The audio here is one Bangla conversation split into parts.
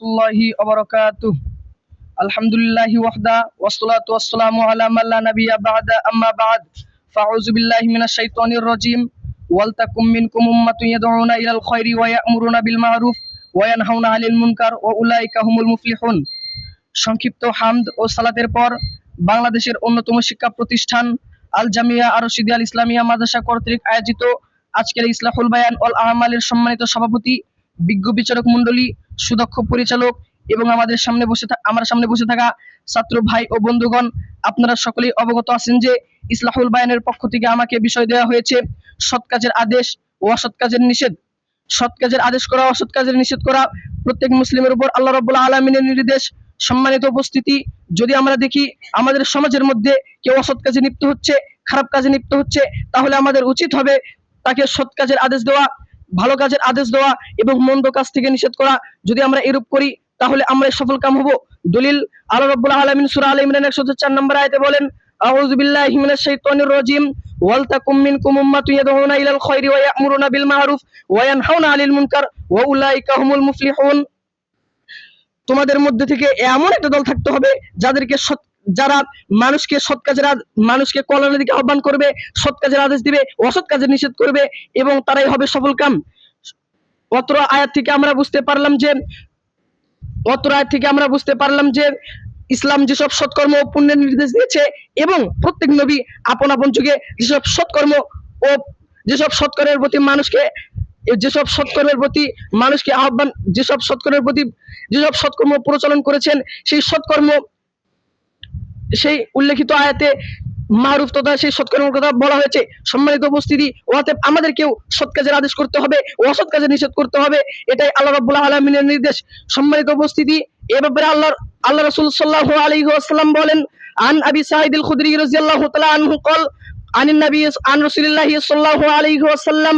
রহমাতুল্লাহি ওয়া বারাকাতুহু। আলহামদুলিল্লাহি ওয়াহদা ওয়াসসালাতু ওয়াসসালামু আলা মান লা নাবিয়্যা বা'দা আম্মা বা'দ। ফাউযু বিল্লাহি মিনাশ শাইতানির রাজীম। ওয়ালতাকুম মিনকুম উম্মাতুন ইয়াদউনা ইলাল খায়রি ওয়া ইয়া'মুরুনা বিল মা'রুফ ওয়া ইয়ানহাউনা আনিল মুনকার ওয়া উলাইকা হুমুল মুফলিহুন। সংক্ষিপ্ত হামদ ও সালাতের পর বাংলাদেশের অন্যতম শিক্ষা প্রতিষ্ঠান আল জামিয়া আর রশিদিয়া আল ইসলামিয়া মাদ্রাসা কর্তৃক আয়োজিত আজকের ইসলাহুল বায়ান ওয়াল আমালের সম্মানিত সভাপতি, বিজ্ঞ বিচারক মণ্ডলী, সুদক্ষ পরিচালক এবং আমার সামনে বসে থাকা ছাত্র ভাই ও বন্ধুগণ, আপনারা সকলেই অবগত আছেন যে ইসলাহুল বায়ানের পক্ষ থেকে আমাকে বিষয় দেওয়া হয়েছে সৎ কাজের আদেশ ও অসৎ কাজের নিষেধ। সৎ কাজের আদেশ করা, অসৎ কাজের নিষেধ করা প্রত্যেক মুসলিমের উপর আল্লাহ রাব্বুল আলামিনের নির্দেশ। সম্মানিত উপস্থিতি, যদি আমরা দেখি আমাদের সমাজের মধ্যে কেউ অসৎ কাজে লিপ্ত হচ্ছে, খারাপ কাজে লিপ্ত হচ্ছে, তাহলে আমাদের উচিত হবে তাকে সৎ কাজের আদেশ দেওয়া, ভালো কাজের আদেশ দেওয়া এবং মন্দ কাজ থেকে নিষেধ করা। যদি আমরা এরূপ করি তাহলে আমরা সফল কাম হব। দলিল, আল্লাহ রাব্বুল আলামিন সূরা আলে ইমরান 104 নম্বর আয়াতে বলেন, আউযু বিল্লাহি মিনাশ শাইতানির রাজীম, ওয়ালতাকুম মিনকুম উম্মাতুন ইয়াদউনা ইলাল খায়রি ওয়া ইয়া'মুরুনা বিল মা'রুফ ওয়া ইয়ানহাউনা আনিল মুনকার ওয়া উলাইকা হুমুল মুফলিহুন। তোমাদের মধ্যে থেকে এমন একটা দল থাকতে হবে যারা মানুষকে কল্যাণের দিকে আহ্বান করবে, সৎ কাজের আদেশ দিবে, অসৎ কাজের নিষেধ করবে এবং তারাই হবে সফল কাম। অত্র আয়াত থেকে আমরা বুঝতে পারলাম যে ইসলাম যেসব সৎকর্ম ও পুণ্যের নির্দেশ দিয়েছে এবং প্রত্যেক নবী আপন আপন যুগে যেসব সৎকর্মের প্রতি যেসব সৎকর্ম প্রচলন করেছেন, সেই উল্লেখিত আয়াতে মারুফ তথা সেই সৎকর্মের কথা বলা হয়েছে। সম্মানিত উপস্থিতি, অতএব আমাদেরকেও সৎ কাজের আদেশ করতে হবে ও অসৎ কাজের নিষেধ করতে হবে, এটাই আল্লাহ রাব্বুল আলামিনের নির্দেশ। সম্মানিত উপস্থিতি, এ ব্যাপারে আল্লাহ রাসূল সাল্লাল্লাহু আলাইহি ওয়াসাল্লাম বলেন, আন আবি সাঈদ আল খুদরি রাদিয়াল্লাহু তাআলা আনহু قال عن النبي عن رسول الله صلى الله عليه وسلم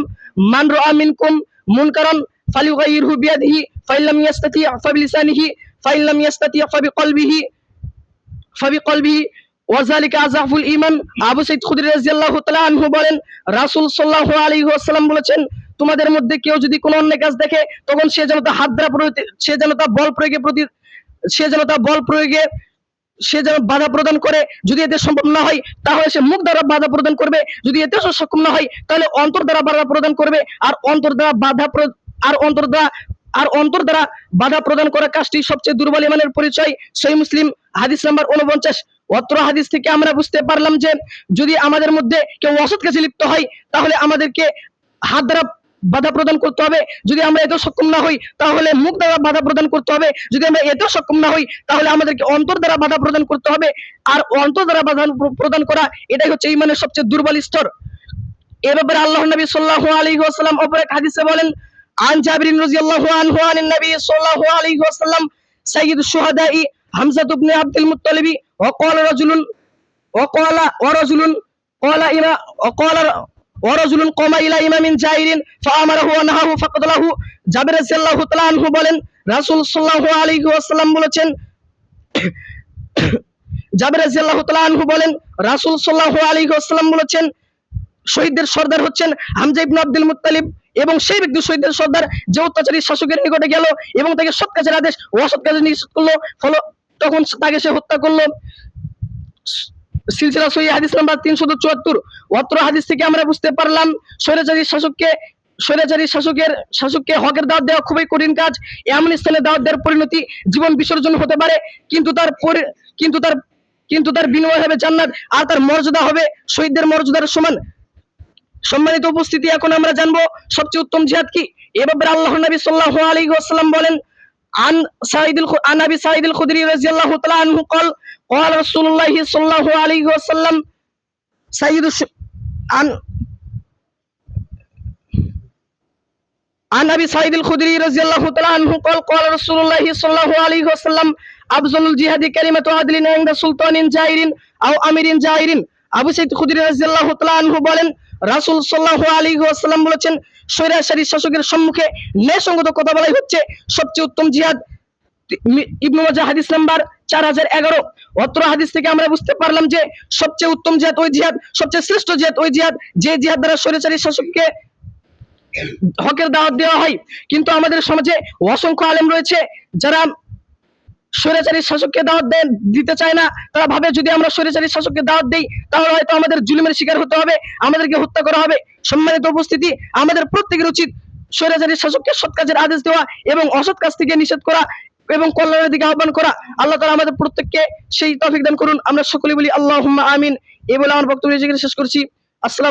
من رأى منكم منكرا فليغيره بيده فإن لم يستطع فبلسانه فإن لم يستطع فبقلبه ওয়াযালিকা আযআফুল ঈমান। আবু সাঈদ খুদরী রাদিয়াল্লাহু তাআলা আনহু বলেন, রাসূল সাল্লাল্লাহু আলাইহি ওয়াসাল্লাম বলেছেন, তোমাদের মধ্যে কেউ যদি কোনো অন্যায় কাজ দেখে, তখন সে যেন বাধা প্রদান করে। যদি এতে সম্ভব না হয় তাহলে সে মুখ দ্বারা বাধা প্রদান করবে, যদি এতে সক্ষম না হয় তাহলে অন্তর দ্বারা বাধা প্রদান করবে। আর অন্তর দ্বারা বাধা প্রদান করা কাজটি সবচেয়ে দুর্বল ঈমানের পরিচয়। সহিহ মুসলিম হাদিস নাম্বার 49। অত্র হাদিস থেকে আমরা বুঝতে পারলাম যে যদি আমাদের মধ্যে কেউ অসৎ কাজে লিপ্ত হয় তাহলে আমাদেরকে হাত দ্বারা বাধা প্রদান করতে হবে। যদি আমরা এতেও সক্ষম না হই তাহলে মুখ দ্বারা বাধা প্রদান করতে হবে। যদি আমরা এতেও সক্ষম না হই তাহলে আমাদেরকে অন্তর দ্বারা বাধা প্রদান করতে হবে। আর অন্তর দ্বারা বাধা প্রদান করা, এটাই হচ্ছে ঈমানের সবচেয়ে দুর্বল স্তর। এ ব্যাপারে আল্লাহর নবী সাল্লাল্লাহু আলাইহি ওয়াসাল্লাম অপর এক হাদিসে বলেন, আন জাবির রাদিয়াল্লাহু আনহু আনিন নবী সাল্লাল্লাহু আলাইহি ওয়াসাল্লাম সাইয়্যিদুশ শুহাদাই হামজা ইবনে আব্দুল মুত্তালিব وقال ورجل قام الى امام جائر فامره ونهاه فقتله। জাবির রাদিয়াল্লাহু তাআলা আনহু বলেন, রাসূল সাল্লাল্লাহু আলাইহি ওয়াসাল্লাম বলেছেন, শহীদদের সর্দার হচ্ছেন হামজা ইবনে আব্দুল মুত্তালিব, এবং সেই ব্যক্তি শহীদদের সর্দার যে অত্যাচারী শাসকের নিকটে গেল এবং তাকে সৎ কাজের আদেশ ও অসৎ কাজের নিষেধ করলো, তখন তাকে সে হত্যা করলো। সিলসিলা সহিহ হাদিস নাম্বার 374। অত্র হাদিস থেকে আমরা বুঝতে পারলাম স্বৈরাচারী শাসককে হকের দাওয়াত দেওয়া খুবই কঠিন কাজ। এমন স্থানে দাওয়াত দেওয়ার পরিণতি জীবন বিসর্জন হতে পারে, কিন্তু তার বিনিময় হবে জান্নাত, আর তার মর্যাদা হবে শহীদদের মর্যাদার সমান। সম্মানিত উপস্থিতি, এখন আমরা জানবো সবচেয়ে উত্তম জিহাদ কি। এ ব্যাপারে আল্লাহর নবী সাল্লাল্লাহু আলাইহি ওয়াসাল্লাম বলেন, عن أبي سعيد الخدري رضي الله تعالى عنه قال قال رسول الله صلى الله عليه وسلم عن أبي سعيد الخدري رضي الله تعالى عنه قال قال رسول الله صلى الله عليه وسلم أفضل الجهاد كلمة عدل عند سلطان جائر أو أمير جائر। আবু সাঈদ খুদরী রাদিয়াল্লাহু তাআলা আনহু বলেন, রাসূল সাল্লাল্লাহু আলাইহি ওয়াসাল্লাম বলেছেন, স্বৈরাচারী শাসকের সম্মুখে ন্যায়সঙ্গত কথা বলাই হচ্ছে সবচেয়ে উত্তম জিহাদ। ইবনে মাজাহ হাদিস নাম্বার 4011। অত্র হাদিস থেকে আমরা বুঝতে পারলাম যে সবচেয়ে উত্তম জিহাদ ওই জিহাদ, সবচেয়ে শ্রেষ্ঠ জিহাদ ওই জিহাদ, যে জিহাদ দ্বারা স্বৈরাচারী শাসককে হকের দাওয়াত দেওয়া হয়। কিন্তু আমাদের সমাজে অসংখ্য আলেম রয়েছে যারা স্বৈরাচারী শাসককে দাওয়াত দিতে চায় না। তারা ভাবে যদি আমরা স্বৈরাচারী শাসককে দাওয়াত দেই তাহলে হয়তো আমাদের জুলুমের শিকার হতে হবে, আমাদেরকে হত্যা করা হবে। সম্মানিত উপস্থিতি, আমাদের প্রত্যেকের উচিত স্বৈরাচারী শাসককে সৎ কাজের আদেশ দেওয়া এবং অসৎ কাজ থেকে নিষেধ করা এবং কল্যাণের দিকে আহ্বান করা। আল্লাহ তাআলা আমাদের প্রত্যেককে সেই তৌফিক দান করুন। আমরা সকলে বলি আল্লাহুম্মা আমিন। এই বলে আমার বক্তব্য শেষ করছি। আসসালাম।